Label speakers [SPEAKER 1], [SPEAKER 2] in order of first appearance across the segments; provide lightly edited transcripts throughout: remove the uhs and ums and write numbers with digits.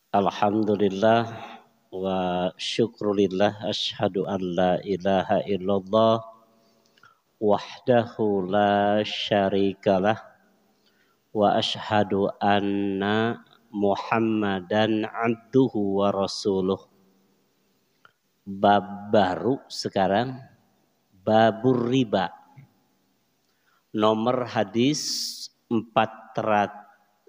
[SPEAKER 1] Alhamdulillah wa syukrulillah asyhadu an la ilaha illallah wahdahu la syarikalah wa asyhadu anna Muhammadan abduhu wa rasuluh. Bab baru sekarang, babur riba. Nomor hadis 849.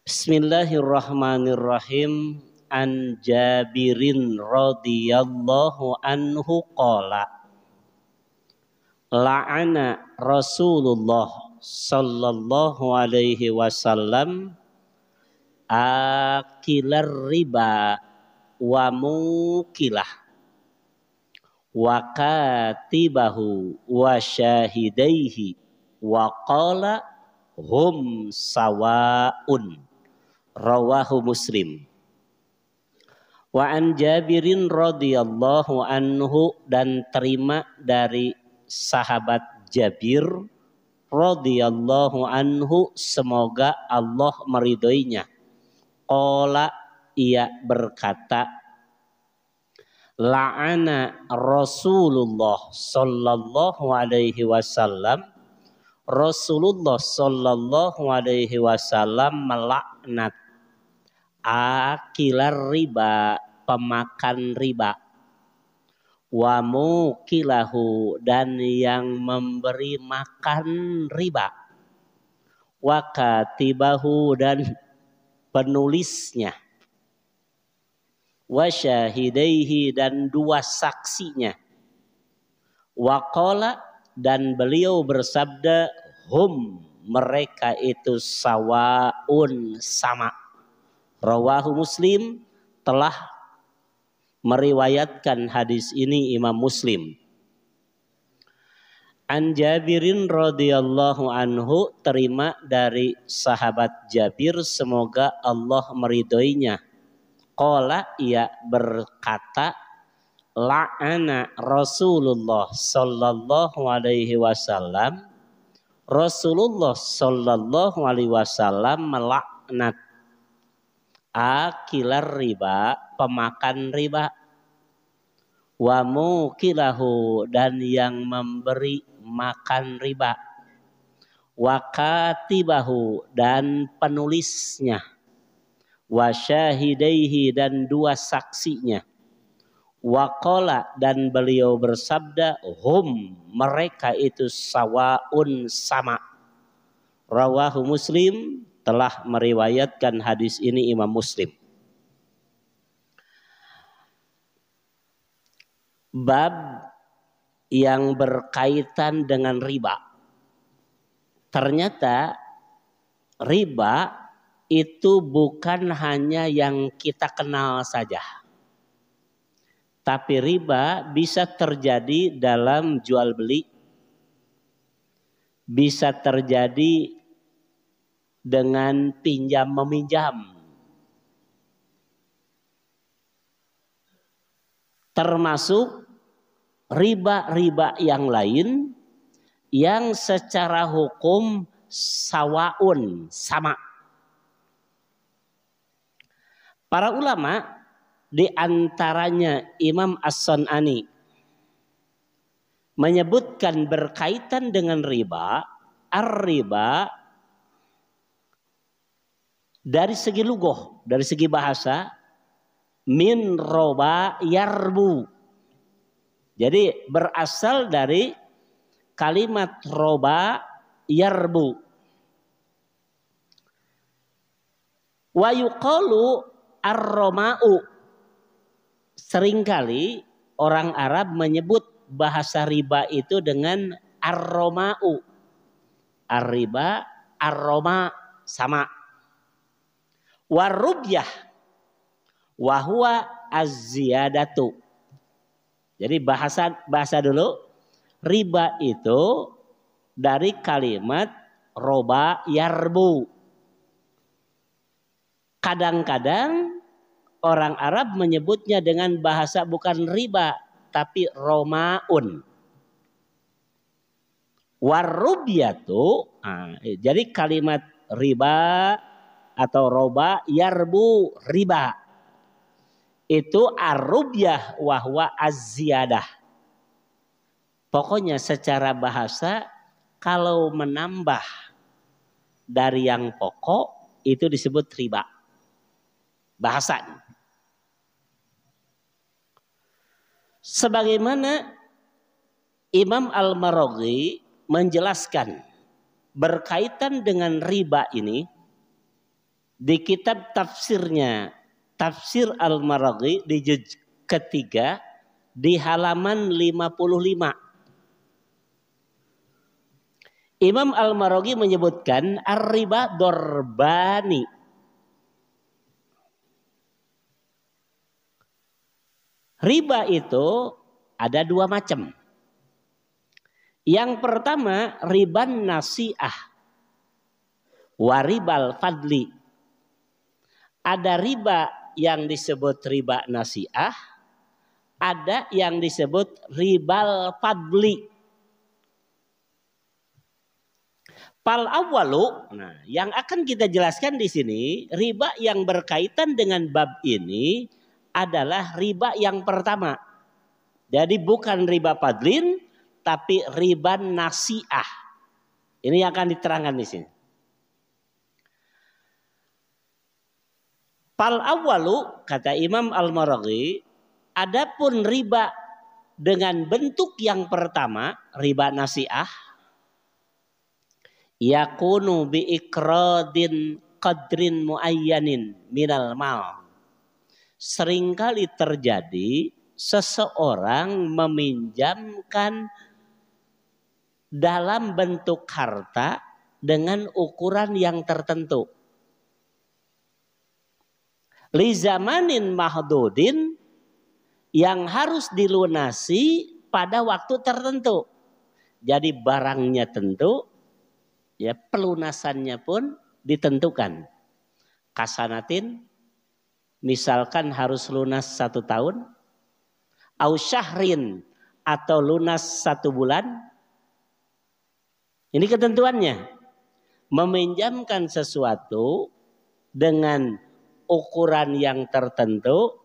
[SPEAKER 1] Bismillahirrahmanirrahim. An Jabirin radhiyallahu anhu qala la'ana Rasulullah sallallahu alaihi wasallam akilar riba wa mukilah wa katibahu wa syahidaihi wa qala hum sawaun. Rawahu Muslim. Wa an Jabirin radhiyallahu anhu, dan terima dari sahabat Jabir radhiyallahu anhu, semoga Allah meridhoinya. Qala, ia berkata, la'ana Rasulullah sallallahu alaihi wasallam, Rasulullah sallallahu alaihi wasallam melaknat akilar riba, pemakan riba, wa mukilahu, dan yang memberi makan riba, wa katibahu, dan penulisnya, wa syahidaihi, dan dua saksinya, wa qala, dan beliau bersabda, hum, mereka itu sawaun, sama. Rawahu Muslim, telah meriwayatkan hadis ini Imam Muslim. An Jabirin radhiyallahu anhu, terima dari sahabat Jabir, semoga Allah meridhoinya. Qala, ia berkata, la'ana Rasulullah sallallahu alaihi wasallam, Rasulullah sallallahu alaihi wasallam melaknat akilar riba, pemakan riba, wa mukilahu, dan yang memberi makan riba, wa katibahu, dan penulisnya, wa syahidaihi, dan dua saksinya, wa qala, dan beliau bersabda, hum, mereka itu sawaun, sama. Rawahu Muslim, telah meriwayatkan hadis ini Imam Muslim. Bab yang berkaitan dengan riba. Ternyata riba itu bukan hanya yang kita kenal saja, tapi riba bisa terjadi dalam jual beli, bisa terjadi dengan pinjam meminjam, termasuk riba-riba yang lain yang secara hukum sawaun, sama. Para ulama, di antaranya Imam As-San'ani, menyebutkan berkaitan dengan riba, ar-riba dari segi lugoh, dari segi bahasa, min roba yarbu. Jadi berasal dari kalimat roba yarbu. Wa yuqalu ar-roma'u. Seringkali orang Arab menyebut bahasa riba itu dengan ar-roma'u. Ar-riba, ar-roma, sama. Warubyah wahwa az-ziyadatu. Jadi bahasa dulu, riba itu dari kalimat roba yarbu. Kadang-kadang orang Arab menyebutnya dengan bahasa bukan riba tapi romaun. Warubiyatu, jadi kalimat riba atau roba yarbu riba itu arubiyah wahwa az-ziyadah. Pokoknya secara bahasa kalau menambah dari yang pokok itu disebut riba. Bahasa. Sebagaimana Imam Al-Maraghi menjelaskan berkaitan dengan riba ini di kitab tafsirnya, Tafsir Al-Maraghi di juz ketiga di halaman 55. Imam Al-Maraghi menyebutkan ar-riba dorbani. Riba itu ada dua macam. Yang pertama riban nasi'ah waribal fadli. Ada riba yang disebut riba nasi'ah, ada yang disebut ribal fadli. Pal awalu, nah yang akan kita jelaskan di sini riba yang berkaitan dengan bab ini adalah riba yang pertama. Jadi bukan riba fadlin, tapi riba nasi'ah. Ini yang akan diterangkan di sini. Pal awalu, kata Imam Al-Maraghi, adapun riba dengan bentuk yang pertama, riba nasi'ah, yakunu bi ikradin qadrin muayyanin minal mal. Seringkali terjadi seseorang meminjamkan dalam bentuk harta dengan ukuran yang tertentu. Li zamanin mahdudin, yang harus dilunasi pada waktu tertentu. Jadi barangnya tentu, ya pelunasannya pun ditentukan. Kasanatin, misalkan harus lunas 1 tahun, au syahrin atau lunas 1 bulan. Ini ketentuannya. Meminjamkan sesuatu dengan ukuran yang tertentu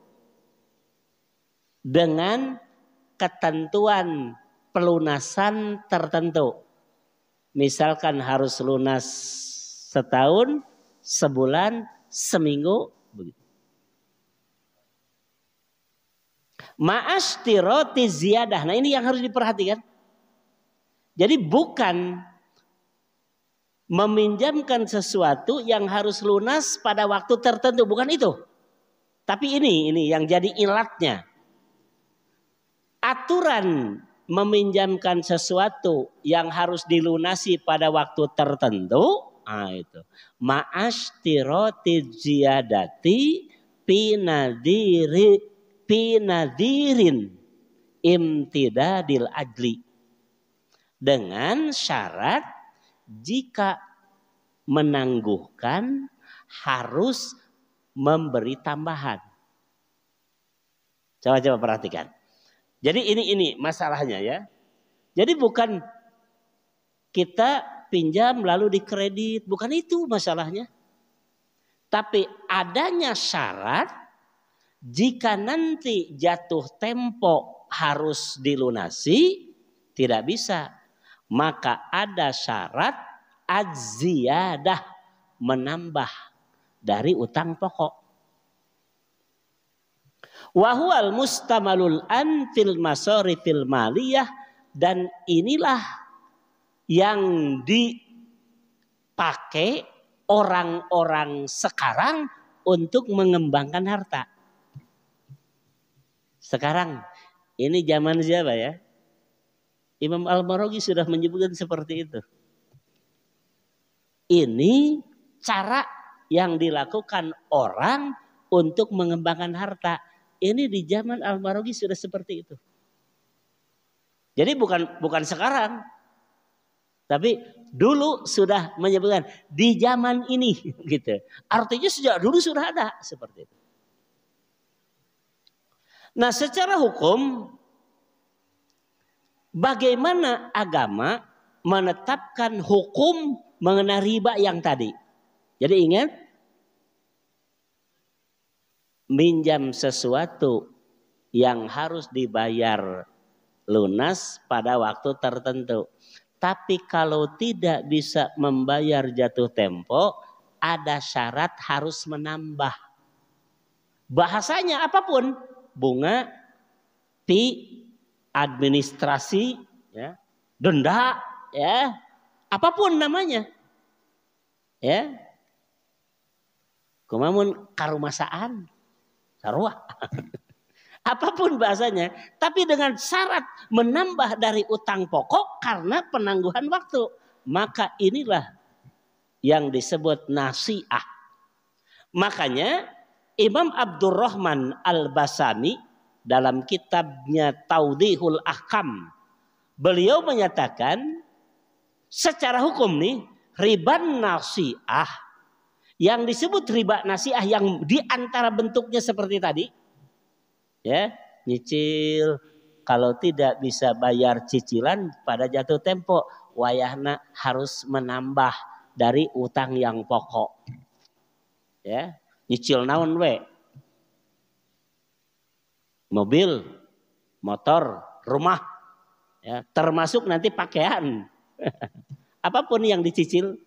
[SPEAKER 1] dengan ketentuan pelunasan tertentu. Misalkan harus lunas 1 tahun, sebulan, seminggu, begitu. Ma'ashtirati ziyadah. Nah ini yang harus diperhatikan. Jadi bukan meminjamkan sesuatu yang harus lunas pada waktu tertentu. Bukan itu. Tapi ini yang jadi ilatnya. Aturan meminjamkan sesuatu yang harus dilunasi pada waktu tertentu. Nah itu. Ma'ashtirati ziyadati pinadirin imtidadil ajli. Dengan syarat jika menangguhkan harus memberi tambahan. Coba perhatikan. Jadi ini masalahnya ya. Jadi bukan kita pinjam lalu dikredit, bukan itu masalahnya. Tapi adanya syarat jika nanti jatuh tempo harus dilunasi, tidak bisa. Maka ada syarat az-ziyadah, menambah dari utang pokok. Wahual mustamalul an fil masarifil maliyah, dan inilah yang dipakai orang-orang sekarang untuk mengembangkan harta. Sekarang ini zaman siapa ya? Imam Al-Maraghi sudah menyebutkan seperti itu. Ini cara yang dilakukan orang untuk mengembangkan harta. Ini di zaman Al-Maraghi sudah seperti itu. Jadi bukan sekarang. Tapi dulu sudah menyebutkan di zaman ini gitu. Artinya sejak dulu sudah ada seperti itu. Nah, secara hukum bagaimana agama menetapkan hukum mengenai riba yang tadi. Jadi ingat, minjam sesuatu yang harus dibayar lunas pada waktu tertentu. Tapi kalau tidak bisa membayar jatuh tempo, ada syarat harus menambah. Bahasanya apapun, bunga, fee, administrasi, ya, denda, ya, apapun namanya, ya, kumamun karumasaan, sarua, apapun bahasanya, tapi dengan syarat menambah dari utang pokok karena penangguhan waktu, maka inilah yang disebut nasi'ah. Makanya Imam Abdurrahman Al-Basami dalam kitabnya Taudhihul Ahkam, beliau menyatakan secara hukum nih, riba nasi'ah, yang disebut riba nasi'ah yang diantara bentuknya seperti tadi, ya, nyicil, kalau tidak bisa bayar cicilan pada jatuh tempo, wayahna harus menambah dari utang yang pokok. Ya, nyicil naon we? Mobil, motor, rumah, ya, termasuk nanti pakaian. Apapun yang dicicil,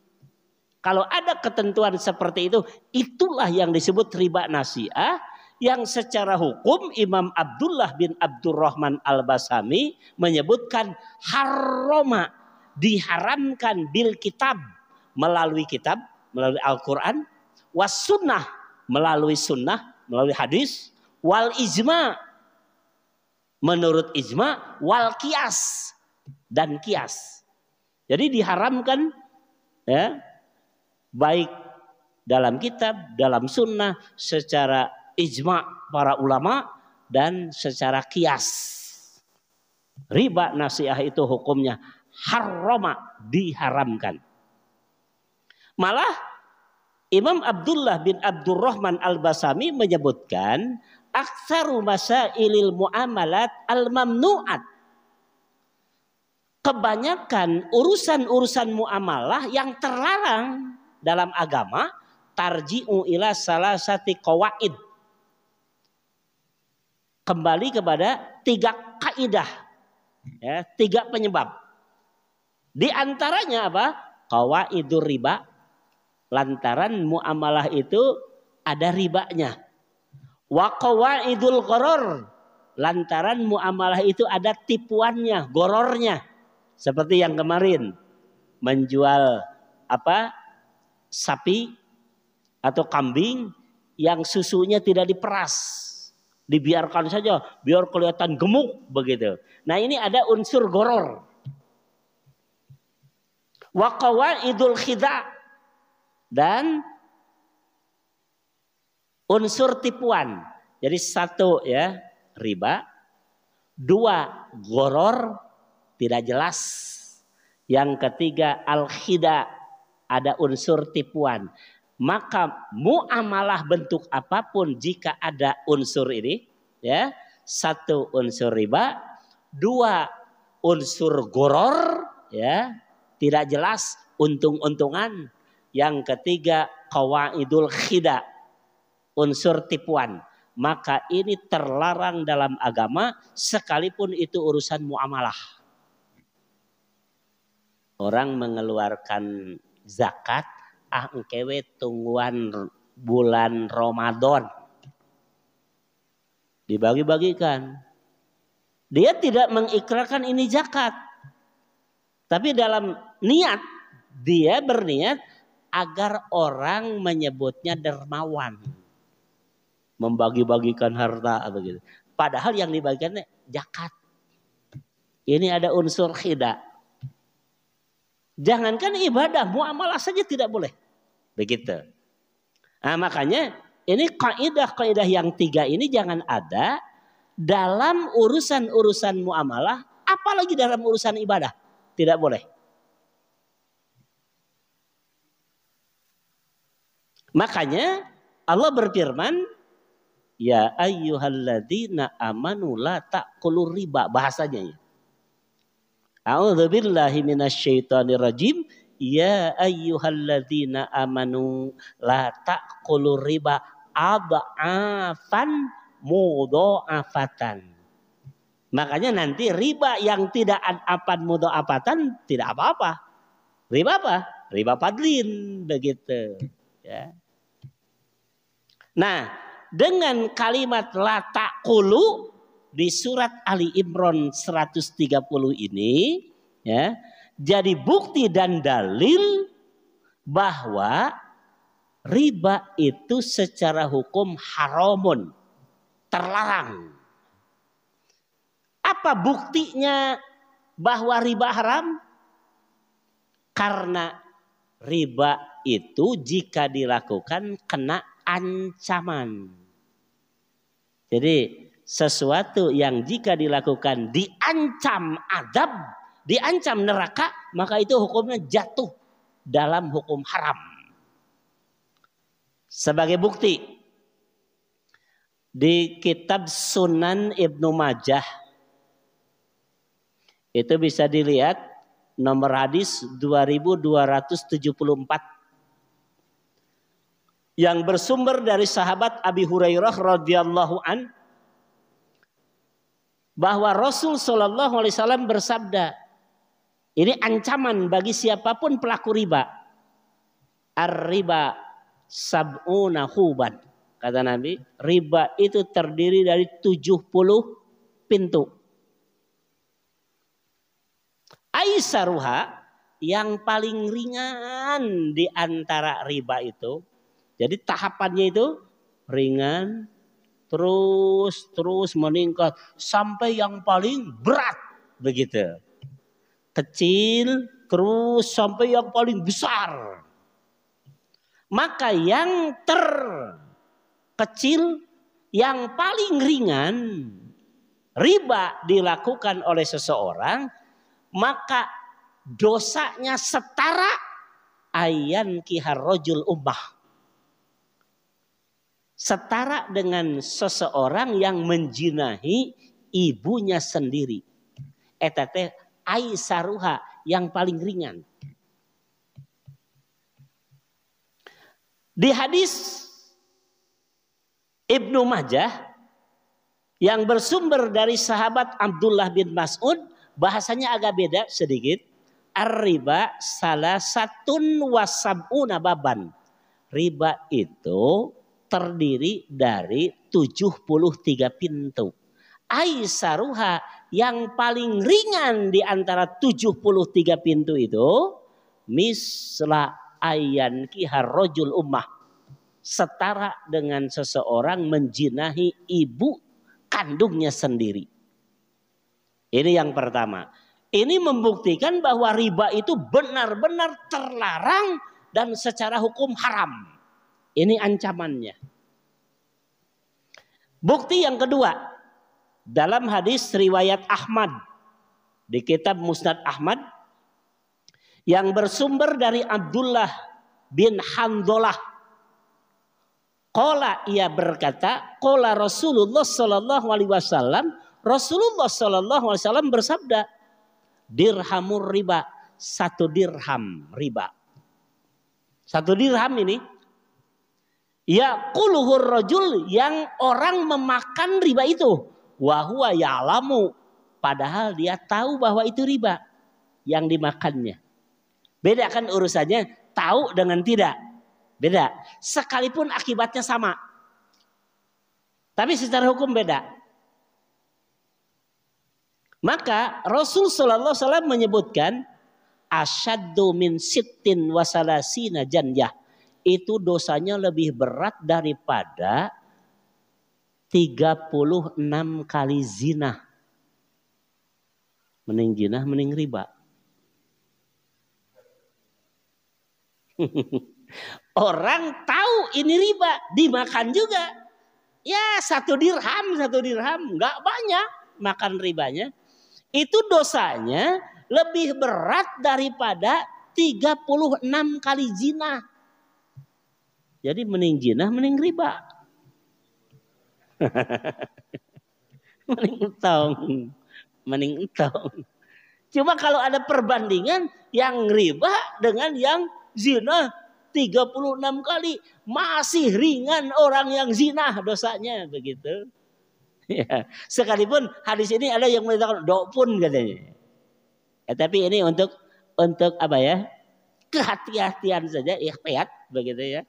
[SPEAKER 1] kalau ada ketentuan seperti itu, itulah yang disebut riba nasi'ah, yang secara hukum Imam Abdullah bin Abdurrahman Al-Basami menyebutkan haroma, diharamkan bil kitab, melalui Al-Quran, was sunnah, melalui sunnah, melalui hadis, wal ijma, menurut ijma, wal kias, dan kias. Jadi diharamkan, ya, baik dalam kitab, dalam sunnah, secara ijma para ulama, dan secara kias. Riba nasi'ah itu hukumnya haroma, diharamkan. Malah Imam Abdullah bin Abdurrahman Al-Basami menyebutkan aktsaru masailil muamalat al-mamnu'at. Kebanyakan urusan-urusan muamalah yang terlarang dalam agama tarji'u ila salasati qawaid. Kembali kepada 3 kaidah, ya, 3 penyebab. Di antaranya apa? Qawaidur riba, lantaran muamalah itu ada ribanya. Wa qawaidul gharar, lantaran muamalah itu ada tipuannya, gorornya. Seperti yang kemarin, menjual apa? Sapi atau kambing yang susunya tidak diperas, dibiarkan saja biar kelihatan gemuk begitu. Nah, ini ada unsur goror. Wa qawaidul khida', dan unsur tipuan. Jadi 1, ya, riba, 2 goror, tidak jelas, yang ketiga al-khida', ada unsur tipuan. Maka muamalah bentuk apapun jika ada unsur ini, ya, 1 unsur riba, 2 unsur goror, ya, tidak jelas, untung-untungan, yang ketiga qawaidul khida', unsur tipuan, maka ini terlarang dalam agama sekalipun itu urusan muamalah. Orang mengeluarkan zakat, engkewe tungguan bulan Ramadan, dibagi-bagikan. Dia tidak mengikrarkan ini zakat, tapi dalam niat, dia berniat agar orang menyebutnya dermawan, membagi-bagikan harta begitu. Padahal yang dibagikannya zakat. Ini ada unsur khida'. Jangankan ibadah, muamalah saja tidak boleh. Begitu. Nah, makanya ini kaidah-kaidah yang 3 ini jangan ada dalam urusan-urusan muamalah, apalagi dalam urusan ibadah. Tidak boleh. Makanya Allah berfirman, ya ayyuhalladzina amanu la ta'kulur riba, bahasanya ya. A'udzubillahi minasyaitonirrajim. Ya ayyuhalladzina amanu la ta'kulur riba ad'afan mudha'afatan. Makanya nanti riba yang tidak ad'afan mudha'afatan tidak apa-apa. Riba apa? Riba fadlin begitu, ya. Nah, dengan kalimat la ta'kulu di surat Ali Imran 130 ini, ya, jadi bukti dan dalil bahwa riba itu secara hukum haramun, terlarang. Apa buktinya bahwa riba haram? Karena riba itu jika dilakukan kena ancaman. Jadi sesuatu yang jika dilakukan diancam azab, diancam neraka, maka itu hukumnya jatuh dalam hukum haram. Sebagai bukti, di kitab Sunan Ibnu Majah itu bisa dilihat nomor hadis 2274 yang bersumber dari sahabat Abi Hurairah radhiyallahu an, bahwa Rasul sallallahu alaihi wasallam bersabda, ini ancaman bagi siapapun pelaku riba. Ar-riba sab'una huban. Kata Nabi, riba itu terdiri dari 70 pintu. Aisaruha, yang paling ringan di antara riba itu. Jadi tahapannya itu ringan, terus meningkat sampai yang paling berat begitu. Kecil terus sampai yang paling besar. Maka yang terkecil, yang paling ringan riba dilakukan oleh seseorang, maka dosanya setara ayan kihar rojul ummah. Setara dengan seseorang yang menjinahi ibunya sendiri. Etate aisaruha, yang paling ringan. Di hadis Ibnu Majah yang bersumber dari sahabat Abdullah bin Mas'ud, bahasanya agak beda sedikit. Ar-riba salasatun wasab'una baban. Riba itu terdiri dari 73 pintu. Aisaruha, yang paling ringan di antara 73 pintu itu, misla ayan kihar rojul ummah, setara dengan seseorang menjinahi ibu kandungnya sendiri. Ini yang pertama. Ini membuktikan bahwa riba itu benar-benar terlarang dan secara hukum haram. Ini ancamannya. Bukti yang kedua, dalam hadis riwayat Ahmad di kitab Musnad Ahmad yang bersumber dari Abdullah bin Handhalah. Qala, ia berkata, qala Rasulullah sallallahu alaihi wasallam, Rasulullah sallallahu alaihi wasallam bersabda, dirhamur riba, 1 dirham riba. 1 dirham ini yaquluhur rajul, yang orang memakan riba itu, wa huwa ya'lamu, padahal dia tahu bahwa itu riba yang dimakannya. Beda kan urusannya tahu dengan tidak. Beda. Sekalipun akibatnya sama. Tapi secara hukum beda. Maka Rasul sallallahu alaihi wasallam menyebutkan asyaddu min sittin wa salasina janyah. Itu dosanya lebih berat daripada 36 kali zina. Mending zina, mending riba. Orang tahu ini riba, dimakan juga. Ya 1 dirham, nggak banyak makan ribanya. Itu dosanya lebih berat daripada 36 kali zina. Jadi mending zina, mending riba. Mending entong. Cuma kalau ada perbandingan yang riba dengan yang zina 36 kali, masih ringan orang yang zina dosanya, begitu. Ya. Sekalipun hadis ini ada yang mengatakan dokpun katanya. Tapi ini untuk apa ya? Kehati-hatian saja, ikhtiat begitu ya.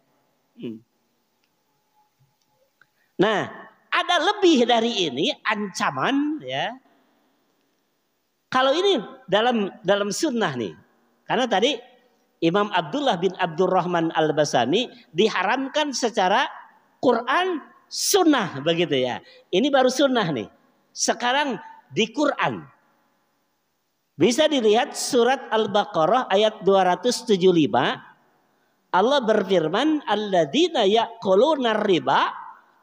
[SPEAKER 1] Nah, ada lebih dari ini ancaman ya. Kalau ini dalam sunnah nih. Karena tadi Imam Abdullah bin Abdurrahman Al-Basami diharamkan secara Quran sunnah begitu ya. Ini baru sunnah nih. Sekarang di Quran. Bisa dilihat surat Al-Baqarah ayat 275. Allah berfirman, alladzina ya'kuluna riba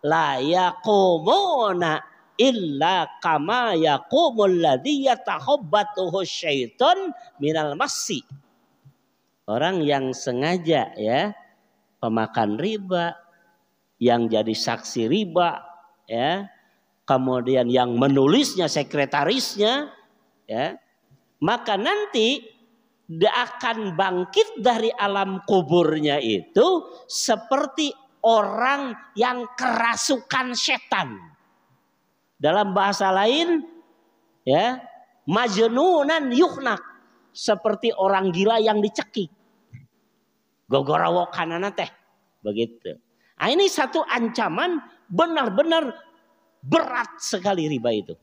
[SPEAKER 1] la yaqumuna illa kama yaqumul ladzi yatakhabbathu syaiton minal massi. Orang yang sengaja ya pemakan riba, yang jadi saksi riba ya, kemudian yang menulisnya sekretarisnya ya, maka nanti dia akan bangkit dari alam kuburnya itu seperti orang yang kerasukan setan. Dalam bahasa lain ya, majnunan yuhnak, seperti orang gila yang dicekik. Gogoro kanana teh begitu. Nah, ini satu ancaman benar-benar berat sekali riba itu.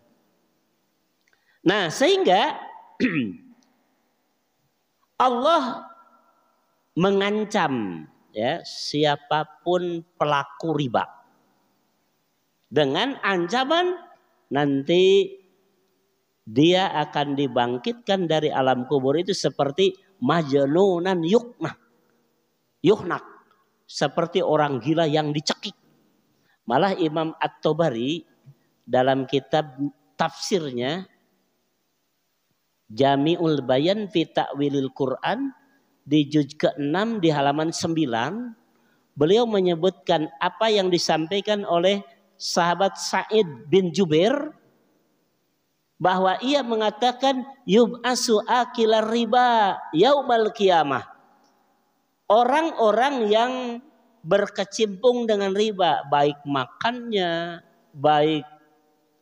[SPEAKER 1] Nah, sehingga Allah mengancam ya siapapun pelaku riba dengan ancaman nanti dia akan dibangkitkan dari alam kubur itu seperti majnunan yuhnak, seperti orang gila yang dicekik. Malah Imam At-Tabari dalam kitab tafsirnya Jami'ul Bayan fi Ta'wilil Quran di juz ke-6 di halaman 9, beliau menyebutkan apa yang disampaikan oleh sahabat Sa'id bin Jubair, bahwa ia mengatakan yub'asu akilar riba yaumal qiyamah. Orang-orang yang berkecimpung dengan riba, baik makannya, baik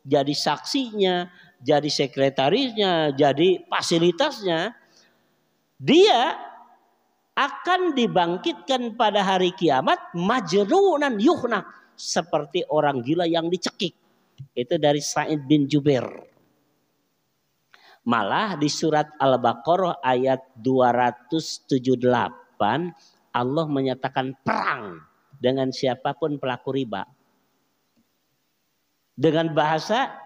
[SPEAKER 1] jadi saksinya, jadi sekretarisnya, jadi fasilitasnya, dia akan dibangkitkan pada hari kiamat majnunan yuhnak, seperti orang gila yang dicekik. Itu dari Sa'id bin Jubair. Malah di surat Al-Baqarah ayat 278 Allah menyatakan perang dengan siapapun pelaku riba. Dengan bahasa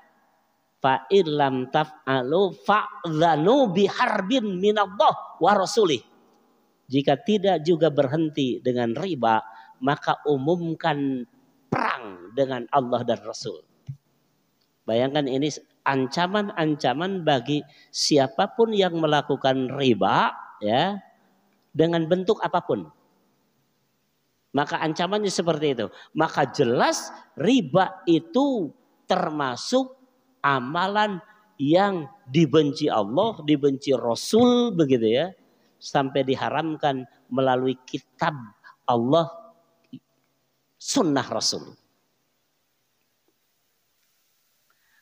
[SPEAKER 1] fa'in lam taf'alu fa'dhanu biharbin minallah wa rasulih. Jika tidak juga berhenti dengan riba, maka umumkan perang dengan Allah dan Rasul. Bayangkan ini ancaman-ancaman bagi siapapun yang melakukan riba ya, dengan bentuk apapun. Maka ancamannya seperti itu. Maka jelas riba itu termasuk amalan yang dibenci Allah, dibenci Rasul begitu ya. Sampai diharamkan melalui kitab Allah, sunnah Rasul.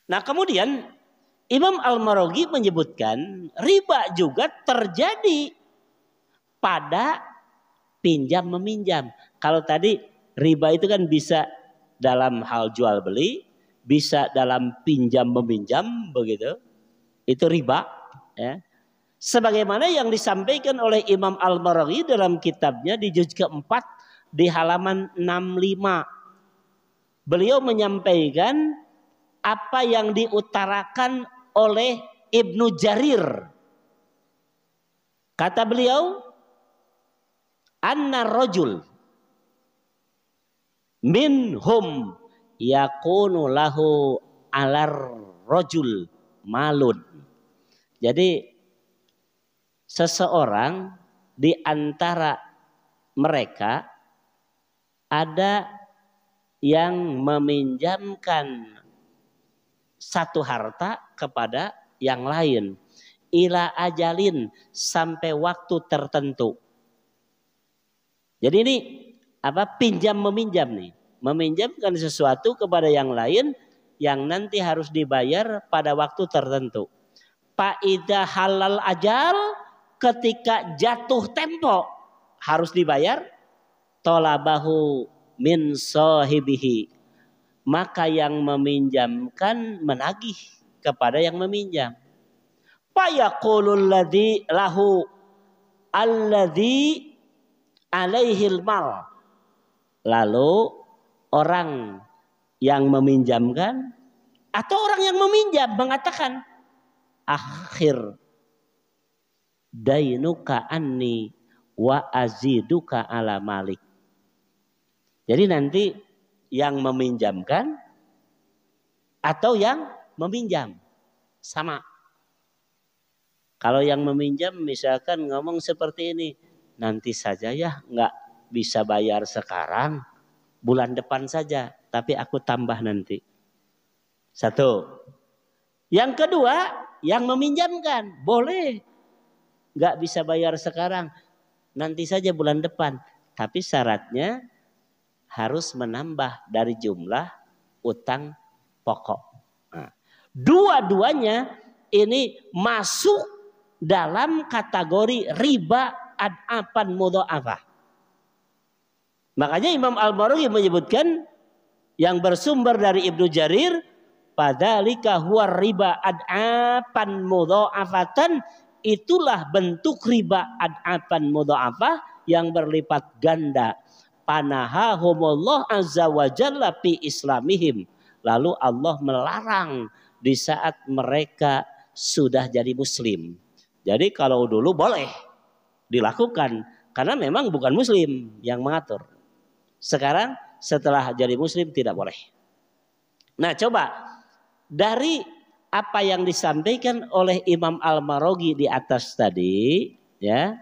[SPEAKER 1] Nah, kemudian Imam Al-Maraghi menyebutkan riba juga terjadi pada pinjam meminjam. Kalau tadi riba itu kan bisa dalam hal jual beli, bisa dalam pinjam meminjam begitu. Itu riba ya. Sebagaimana yang disampaikan oleh Imam Al-Maraghi dalam kitabnya di juz ke-4 di halaman 65. Beliau menyampaikan apa yang diutarakan oleh Ibnu Jarir. Kata beliau, anna rajul minhum yakunu lahu alar rajul malun. Jadi seseorang di antara mereka ada yang meminjamkan satu harta kepada yang lain. ila ajalin, sampai waktu tertentu. Jadi ini pinjam meminjam nih. Meminjamkan sesuatu kepada yang lain yang nanti harus dibayar pada waktu tertentu. Faida halal ajal, ketika jatuh tempo harus dibayar, tolabahu min sahibihi, maka yang meminjamkan menagih kepada yang meminjam. Fayaqulul ladzi lahu alladzi alaihil mal. Lalu orang yang meminjamkan atau orang yang meminjam mengatakan, akhir dainuka anni wa aziduka ala malik. Jadi nanti yang meminjamkan atau yang meminjam sama. Kalau yang meminjam misalkan ngomong seperti ini, nanti saja ya, nggak bisa bayar sekarang, bulan depan saja, tapi aku tambah nanti. Satu. Yang kedua, yang meminjamkan boleh, nggak bisa bayar sekarang, nanti saja bulan depan, tapi syaratnya harus menambah dari jumlah utang pokok. Nah, dua-duanya ini masuk dalam kategori riba ad'afan mudha'afah. Makanya Imam Al-Marughi menyebutkan yang bersumber dari Ibnu Jarir, fadzalika huwa riba ad'afan mudha'afatan, itulah bentuk riba ad'afan mudha'afah yang berlipat ganda. Panahahumullah azza wa jalla fi islamihim. Lalu Allah melarang di saat mereka sudah jadi muslim. Jadi kalau dulu boleh dilakukan karena memang bukan muslim yang mengatur. Sekarang setelah jadi muslim tidak boleh. Nah, coba dari apa yang disampaikan oleh Imam Al-Marughi di atas tadi, ya,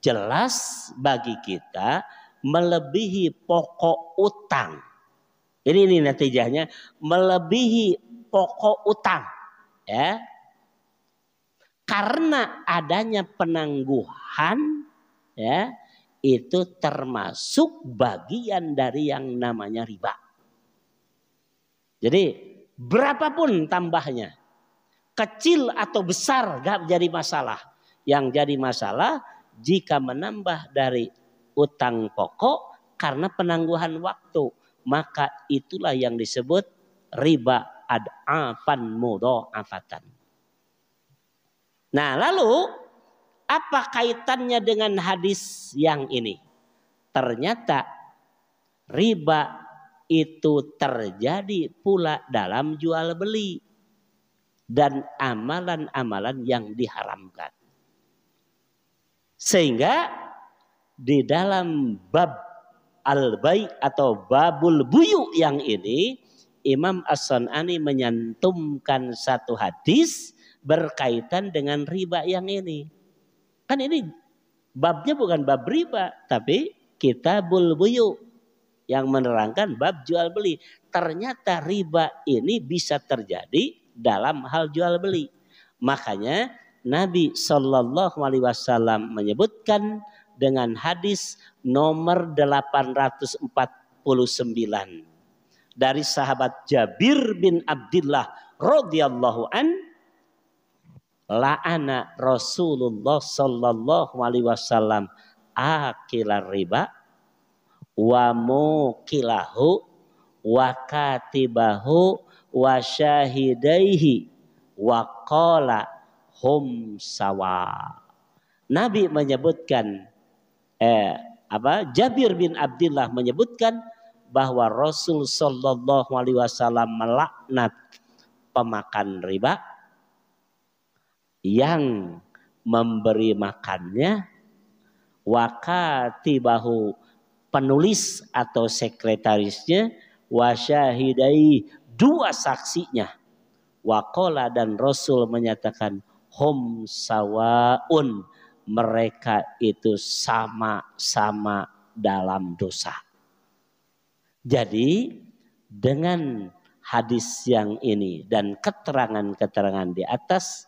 [SPEAKER 1] jelas bagi kita melebihi pokok utang. Ini natijahnya, melebihi pokok utang, ya. Karena adanya penangguhan, ya, itu termasuk bagian dari yang namanya riba. Jadi berapapun tambahnya, kecil atau besar gak jadi masalah. Yang jadi masalah jika menambah dari utang pokok karena penangguhan waktu, maka itulah yang disebut riba ad'afan mudha'afatan. Nah, lalu apa kaitannya dengan hadis yang ini? Ternyata riba itu terjadi pula dalam jual beli dan amalan-amalan yang diharamkan. Sehingga di dalam bab al-bai' atau babul buyu yang ini, Imam As-San'ani menyantumkan satu hadis berkaitan dengan riba yang ini. Kan ini babnya bukan bab riba, tapi kitabul buyu yang menerangkan bab jual beli. Ternyata riba ini bisa terjadi dalam hal jual beli. Makanya Nabi SAW menyebutkan dengan hadis nomor 849 dari sahabat Jabir bin Abdullah radhiyallahu an, la'ana Rasulullah sallallahu alaihi wasallam akilar riba wa mukilahu wa katibahu wa syahidaihi wa qala hum sawa. Nabi menyebutkan Jabir bin Abdullah menyebutkan bahwa Rasul sallallahu alaihi wasallam melaknat pemakan riba, yang memberi makannya, wakatibahu penulis atau sekretarisnya, wasyahidai dua saksinya, waqala dan Rasul menyatakan hum sawaun, mereka itu sama-sama dalam dosa. Jadi dengan hadis yang ini dan keterangan-keterangan di atas,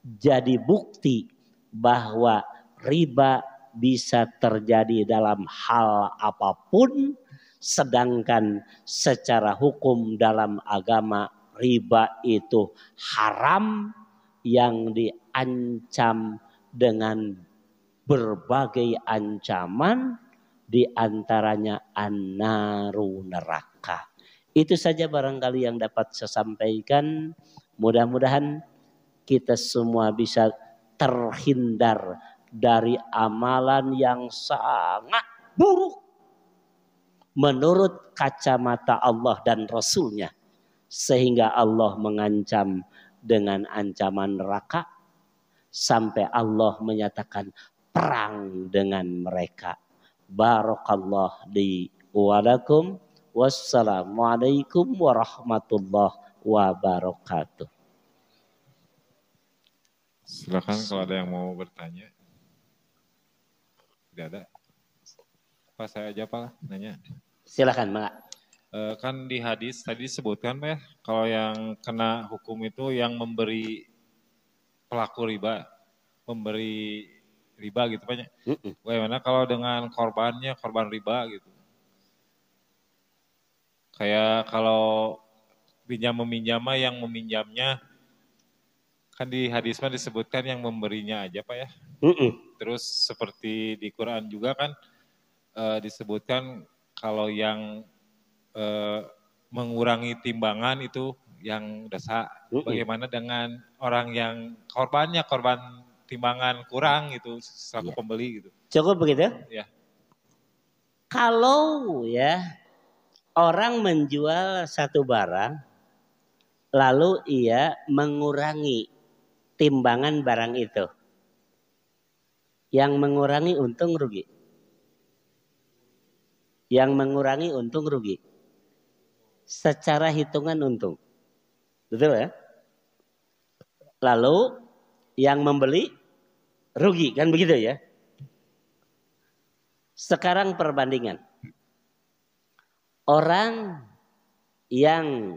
[SPEAKER 1] jadi bukti bahwa riba bisa terjadi dalam hal apapun, sedangkan secara hukum dalam agama riba itu haram yang diancam dengan berbagai ancaman, di antaranya an-naru, neraka. Itu saja barangkali yang dapat saya sampaikan. Mudah-mudahan kita semua bisa terhindar dari amalan yang sangat buruk menurut kacamata Allah dan Rasulnya, sehingga Allah mengancam dengan ancaman neraka sampai Allah menyatakan perang dengan mereka. Barakallah li wa lakum. Wassalamualaikum warahmatullahi wabarakatuh.
[SPEAKER 2] Silakan kalau ada yang mau bertanya. Tidak ada. Pak, saya aja Pak nanya.
[SPEAKER 1] Silakan Mak.
[SPEAKER 2] Kan di hadis tadi disebutkan Pak ya, kalau yang kena hukum itu yang memberi pelaku riba, memberi riba gitu Pak. Bagaimana kalau dengan korbannya, korban riba gitu. Kayak kalau pinjam meminjam yang meminjamnya, kan di hadis mah disebutkan yang memberinya aja Pak ya. Terus seperti di Quran juga kan disebutkan kalau yang mengurangi timbangan itu yang dosa. Bagaimana dengan orang yang korbannya, korban timbangan kurang gitu, selaku pembeli gitu.
[SPEAKER 1] Cukup begitu?
[SPEAKER 2] Ya.
[SPEAKER 1] Kalau ya orang menjual satu barang, lalu ia mengurangi timbangan barang itu. Yang mengurangi untung rugi. Yang mengurangi untung rugi. Secara hitungan untung. Betul ya? Lalu yang membeli rugi, kan begitu ya? Sekarang perbandingan. Orang yang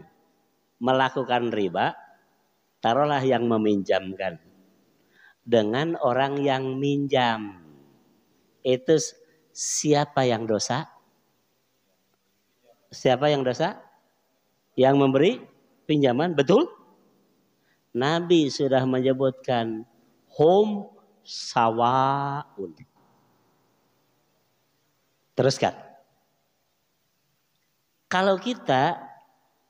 [SPEAKER 1] melakukan riba, taruhlah yang meminjamkan, dengan orang yang minjam, itu siapa yang dosa? Siapa yang dosa? Yang memberi pinjaman, betul? Nabi sudah menyebutkan hum sawaun. Teruskan. Kalau kita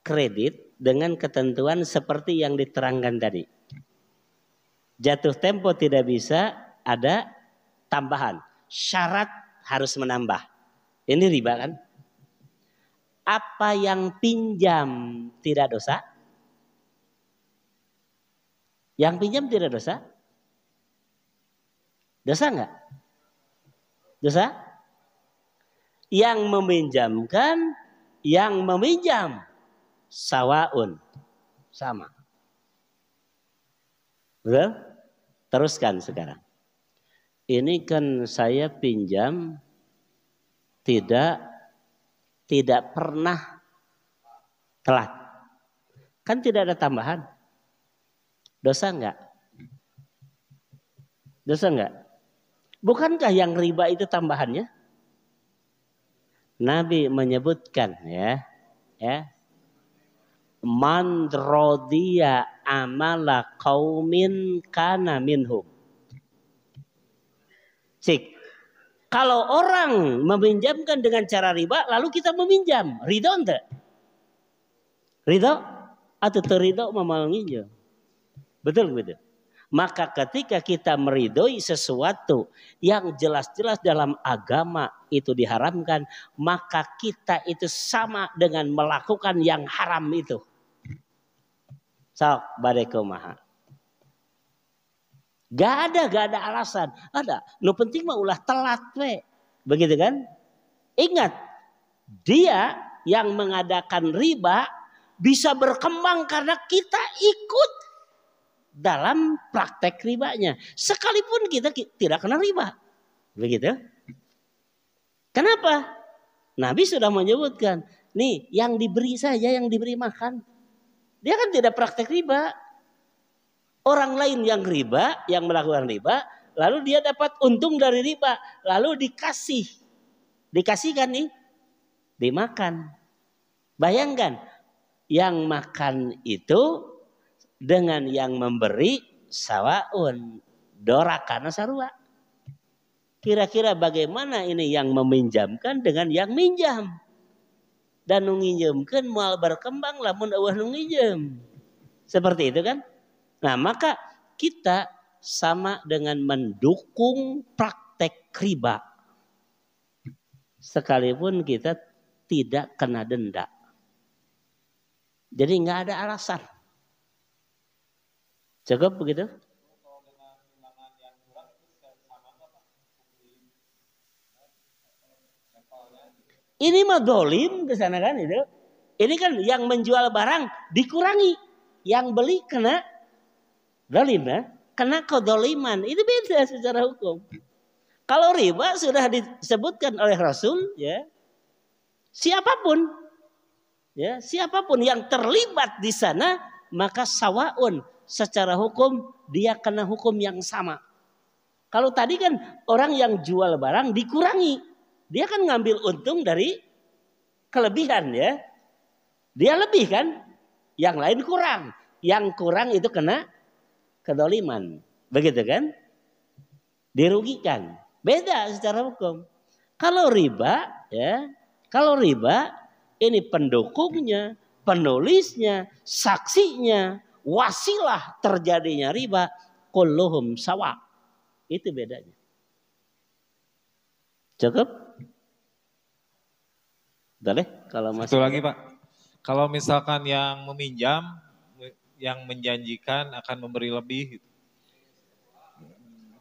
[SPEAKER 1] kredit dengan ketentuan seperti yang diterangkan tadi, jatuh tempo tidak bisa, ada tambahan, syarat harus menambah. Ini riba kan? Apa yang pinjam tidak dosa? Yang pinjam tidak dosa? Dosa enggak? Dosa? Yang meminjamkan, yang meminjam sawaun, sama. Betul? Teruskan sekarang. Ini kan saya pinjam tidak pernah telat. Kan tidak ada tambahan. Dosa enggak? Dosa enggak? Bukankah yang riba itu tambahannya? Nabi menyebutkan ya. Man rodiya amala qaumin kana minhum. Cik. Kalau orang meminjamkan dengan cara riba, lalu kita meminjam, ridho enggak? Ridho atau terido memanginjam? Betul betul. Maka ketika kita meridhoi sesuatu yang jelas-jelas dalam agama itu diharamkan, maka kita itu sama dengan melakukan yang haram itu. Sok badekumaha. Gak ada alasan. Ada. Nu penting mah ulah telat we. Begitu kan? Ingat, dia yang mengadakan riba bisa berkembang karena kita ikut dalam praktek ribanya. Sekalipun kita tidak kena riba. Begitu. Kenapa? Nabi sudah menyebutkan, nih yang diberi saja, yang diberi makan. Dia kan tidak praktek riba. orang lain yang riba, yang melakukan riba, lalu dia dapat untung dari riba, lalu dikasihkan nih, dimakan. Bayangkan, yang makan itu dengan yang memberi sawaun, dorakana sarua. Kira-kira bagaimana ini yang meminjamkan dengan yang minjam? Dan nunginjemkan mual berkembang lamun eueuh nunginjem. Seperti itu kan? Nah, maka kita sama dengan mendukung praktek riba. Sekalipun kita tidak kena denda. Jadi nggak ada alasan. Cukup begitu? Ini mah dolim ke sana kan itu. Ini kan yang menjual barang dikurangi, yang beli kena dolim ya, kena kedoliman. Itu beda secara hukum. Kalau riba sudah disebutkan oleh Rasul, ya siapapun yang terlibat di sana maka sawaun, secara hukum dia kena hukum yang sama. Kalau tadi kan orang yang jual barang dikurangi. Dia kan ngambil untung dari kelebihan ya. Dia lebih kan. Yang lain kurang. Yang kurang itu kena kedoliman. Begitu kan. Dirugikan. Beda secara hukum. Kalau riba ya. Kalau riba ini pendukungnya, penulisnya, saksinya, wasilah terjadinya riba. Kulluhum sawa. Itu bedanya. Cukup? Boleh kalau masih.
[SPEAKER 2] Satu lagi Pak, kalau misalkan yang meminjam, yang menjanjikan akan memberi lebih, gitu.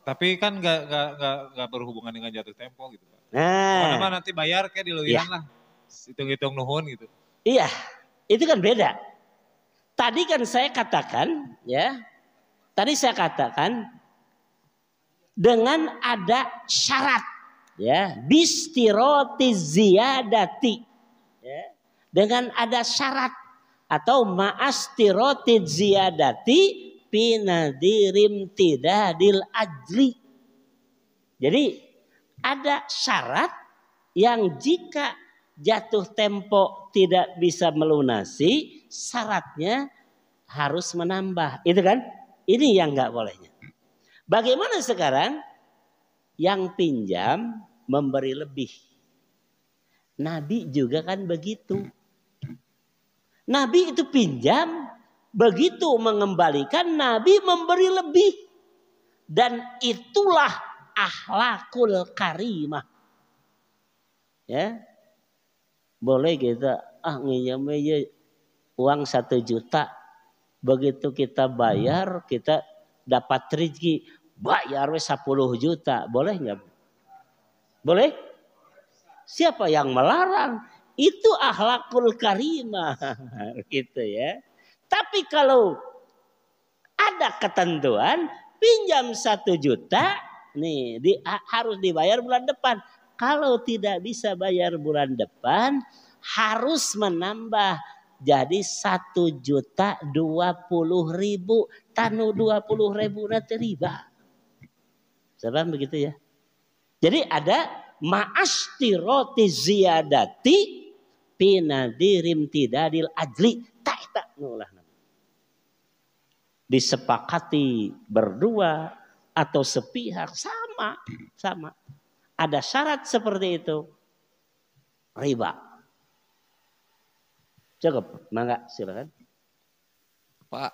[SPEAKER 2] Tapi kan nggak berhubungan dengan jatuh tempo gitu Pak. Mana nanti bayar kayak diluian lah, hitung-hitung nuhun gitu.
[SPEAKER 1] Iya, itu kan beda. Tadi kan saya katakan, ya, dengan ada syarat, ya, bistiroti ziyadati. Ya, dengan ada syarat atau ma'astiroti ziyadati pinadirim tidadil ajli. Jadi ada syarat yang jika jatuh tempo tidak bisa melunasi, syaratnya harus menambah. Itu kan? Ini yang nggak bolehnya. Bagaimana sekarang? Yang pinjam memberi lebih. Nabi juga kan begitu. Nabi itu pinjam, begitu mengembalikan Nabi memberi lebih. Dan itulah akhlakul karimah. Ya. Boleh kita nginjam aja uang 1 juta. Begitu kita bayar, kita dapat rezeki, bayar 10 juta. Boleh nggak? Boleh? Siapa yang melarang? Itu akhlakul karimah. Gitu ya. Tapi kalau ada ketentuan, pinjam 1 juta, nih harus dibayar bulan depan. Kalau tidak bisa bayar bulan depan, harus menambah. Jadi 1.020.000. Tanu 20.000 nanti riba. Sebab begitu ya. Jadi ada ma'astiroti ziyadati pinadirim tidadil ajli. Tak nulah. Disepakati berdua atau sepihak sama. Ada syarat seperti itu. Riba. Cukup, mangga silakan.
[SPEAKER 3] Pak,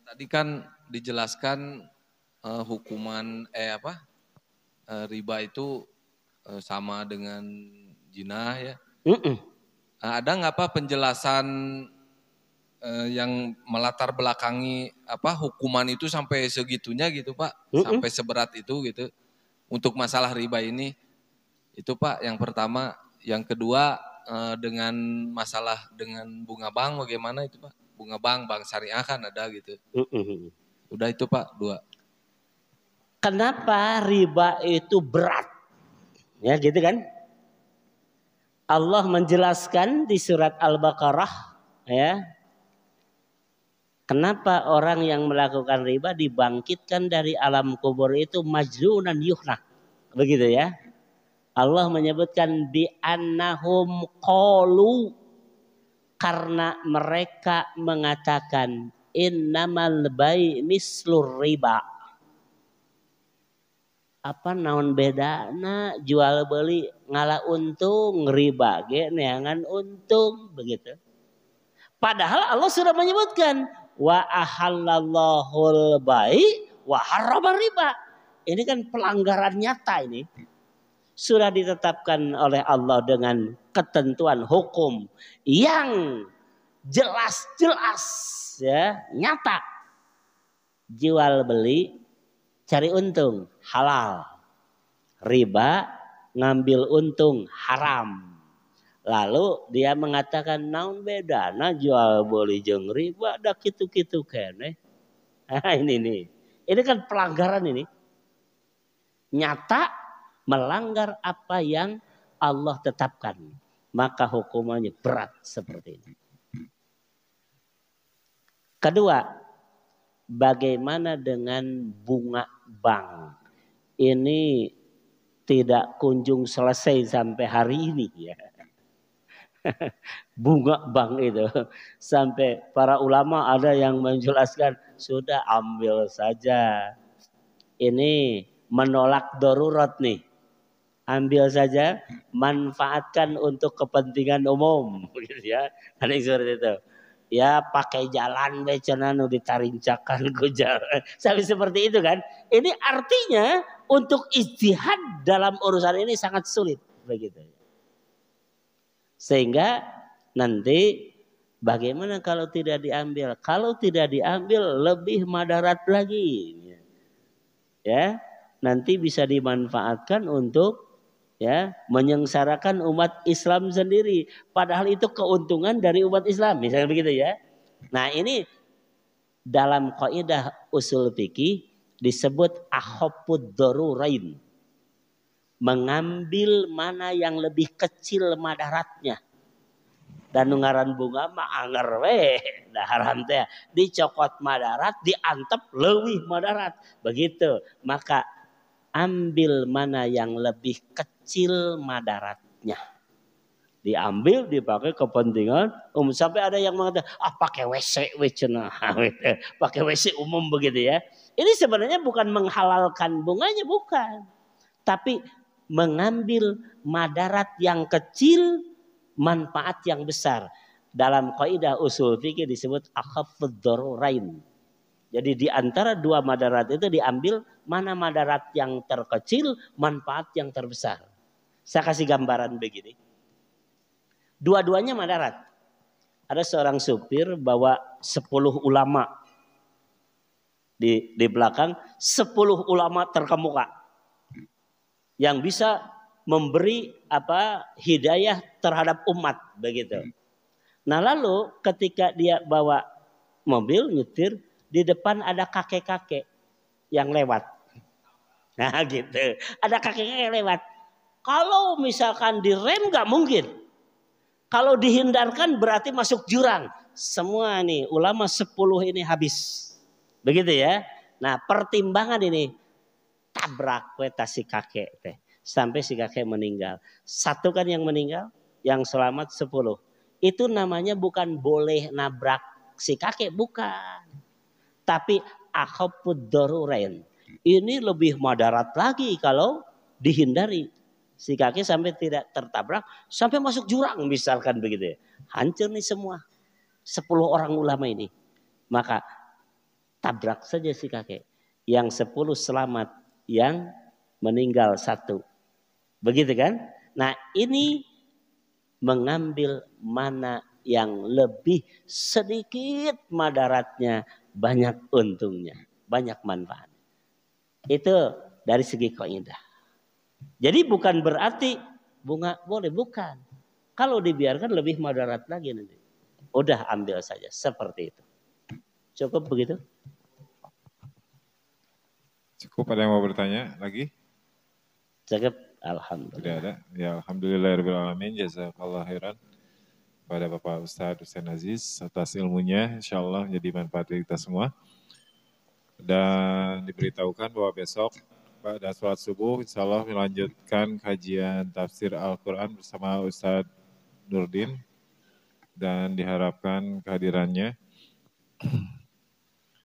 [SPEAKER 3] tadi kan dijelaskan hukuman riba itu sama dengan jinah ya. Ada nggak Pak penjelasan yang melatar belakangi hukuman itu sampai segitunya gitu Pak, sampai seberat itu gitu untuk masalah riba ini? Itu Pak yang pertama. Yang kedua dengan masalah dengan bunga bank bagaimana itu Pak? Bunga bank syariah kan ada gitu. Udah itu Pak 2.
[SPEAKER 1] Kenapa riba itu berat? Ya gitu kan? Allah menjelaskan di surat Al-Baqarah ya. Kenapa orang yang melakukan riba dibangkitkan dari alam kubur itu majnunan yuhna? Begitu ya. Allah menyebutkan bi annahum qalu, karena mereka mengatakan innamal bai mislur riba. Apa naon bedana jual beli ngalah untung, riba ge neangan untung, begitu. Padahal Allah sudah menyebutkan wa ahallallahul bai wa harrama riba. Ini kan pelanggaran nyata ini. Sudah ditetapkan oleh Allah dengan ketentuan hukum yang jelas-jelas ya, nyata. Jual beli cari untung halal. Riba ngambil untung haram. Lalu dia mengatakan naon bedana jual beli jeung riba da kitu-kitu keneh. Nah, ini nih. Ini kan pelanggaran ini. Nyata melanggar apa yang Allah tetapkan. Maka hukumannya berat seperti ini. Kedua, bagaimana dengan bunga bank? Ini tidak kunjung selesai sampai hari ini ya. Bunga bank itu sampai para ulama ada yang menjelaskan sudah ambil saja, ini menolak darurat nih, ambil saja, manfaatkan untuk kepentingan umum gitu ya. Ada yang seperti itu ya, pakai jalan becana nu ditarincakan ku jalan sampai seperti itu kan. Ini artinya untuk ijtihad dalam urusan ini sangat sulit begitu. Sehingga nanti bagaimana kalau tidak diambil? Kalau tidak diambil lebih madarat lagi. Ya, nanti bisa dimanfaatkan untuk ya menyengsarakan umat Islam sendiri. Padahal itu keuntungan dari umat Islam, misalnya begitu ya. Nah, ini dalam kaidah usul fikih disebut akhafud darurain. Mengambil mana yang lebih kecil madaratnya. Dan ngaran bunga mah anger we, dah haram teh. Dicokot madarat, diantep leuwih madarat. Begitu. Maka ambil mana yang lebih kecil madaratnya. Diambil, dipakai kepentingan umum. Sampai ada yang mengatakan, pakai WC cenah. Pakai WC umum begitu ya. Ini sebenarnya bukan menghalalkan bunganya, bukan. Tapi mengambil madarat yang kecil, manfaat yang besar. Dalam kaidah usul fikih disebut akhafud darurain. Jadi di antara dua madarat itu diambil mana madarat yang terkecil, manfaat yang terbesar. Saya kasih gambaran begini. Dua-duanya madarat. Ada seorang supir bawa 10 ulama. Di belakang 10 ulama terkemuka. Yang bisa memberi hidayah terhadap umat begitu. Nah, lalu ketika dia bawa mobil nyetir, di depan ada kakek-kakek yang lewat. Nah, gitu. Ada kakek-kakek lewat. Kalau misalkan direm nggak mungkin. Kalau dihindarkan berarti masuk jurang. Semua nih ulama 10 ini habis. Begitu ya. Nah, pertimbangan ini tabrak si kakek teh. Sampai si kakek meninggal. Satu kan yang meninggal, yang selamat 10. Itu namanya bukan boleh nabrak si kakek, bukan. Tapi akhafud darurain. Ini lebih madarat lagi kalau dihindari. Si kakek sampai tidak tertabrak, sampai masuk jurang misalkan begitu ya. Hancur nih semua. 10 orang ulama ini. Maka tabrak saja si kakek. Yang 10 selamat, yang meninggal 1. Begitu kan? Nah, ini mengambil mana yang lebih sedikit madaratnya, banyak untungnya, banyak manfaat. Itu dari segi kaidah. Jadi bukan berarti bunga boleh, bukan. Kalau dibiarkan lebih madarat lagi nanti. Udah ambil saja seperti itu. Cukup begitu?
[SPEAKER 2] Cukup, ada yang mau bertanya lagi?
[SPEAKER 1] Cukup, alhamdulillah.
[SPEAKER 2] Tidak ada. Ya, alhamdulillahirabbil alamin, jazakallahu khairan. kepada Bapak Ustadz Hussein Aziz atas ilmunya, insya Allah jadi manfaat kita semua. Dan diberitahukan bahwa besok pada sholat subuh, insya Allah melanjutkan kajian tafsir Al-Quran bersama Ustadz Nurdin dan diharapkan kehadirannya.